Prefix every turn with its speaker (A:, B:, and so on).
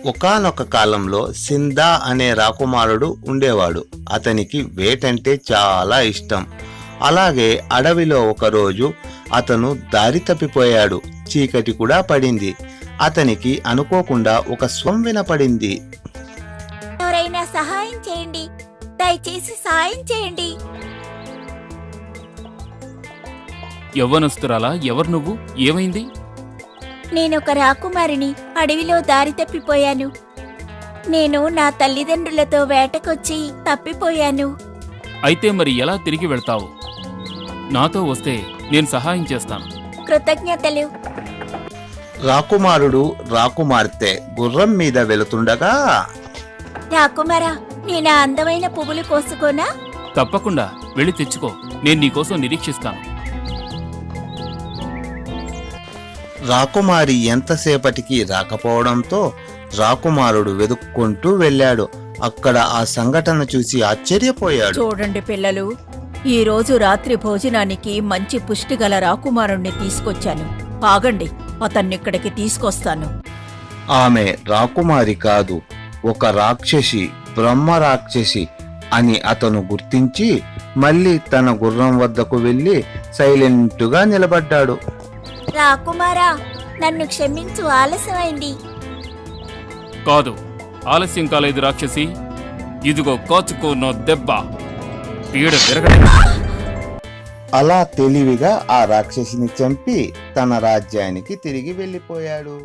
A: ఒకానొక కాలంలో సిందా అనే రాకుమారుడు ఉండేవాడు. అతనికి వేటంటే చాలా ఇష్టం. అలాగే అడవిలో ఒకరోజు అతను దారి తప్పిపోయాడు. చీకటి కూడా పడింది. అతనికి అనుకోకుండా ఒక స్వం వినపడింది.
B: ఎవరైనా సహాయం చేయండి, దయచేసి సహాయం చేయండి.
C: యవ్వనస్తురాలా, ఎవరు నువ్వు? ఏమైంది?
B: నేనొక రాకుమారిని. అడవిలో దారి తప్పిపోయాను. నేను నా తల్లిదండ్రులతో వేటకొచ్చి తప్పిపోయాను.
C: అయితే మరి ఎలా తిరిగి వెళ్తావు? నాతో వస్తే నేను సహాయం చేస్తాను.
B: కృతజ్ఞతలు.
A: రాకుమారుడు రాకుమార్తె గుర్రం మీద వెళుతుండగా,
B: రాకుమారా, నేను ఆ అందమైన పువ్వులు కోసుకోనా?
C: తప్పకుండా వెళ్ళి తెచ్చుకో. నేను నీకోసం నిరీక్షిస్తాను.
A: రాకుమారి ఎంతసేపటికి రాకపోవడంతో రాకుమారుడు వెతుక్కుంటూ వెళ్ళాడు. అక్కడ ఆ సంఘటన చూసి ఆశ్చర్యపోయాడు.
D: చూడండి పిల్లలు, ఈ రోజు రాత్రి భోజనానికి మంచి పుష్టిగల రాకుమారుణ్ణి తీసుకొచ్చాను. ఆగండి, అతన్నిక్కడికి తీసుకొస్తాను.
A: ఆమె రాకుమారి కాదు, ఒక రాక్షసి, బ్రహ్మ రాక్షసి అని అతను గుర్తించి మళ్ళీ తన గుర్రం వద్దకు వెళ్లి సైలెంటుగా నిలబడ్డాడు.
B: రాకుమారా, నన్ను క్షమించు, ఆలస్యమైంది.
C: కాదు, ఆలస్యం కాలేదు రాక్షసి. ఇదిగో కాచుకో నా దెబ్బ. పీడ విరగలేదు.
A: అలా తెలివిగా ఆ రాక్షసిని చంపి తన రాజ్యానికి తిరిగి వెళ్ళిపోయాడు.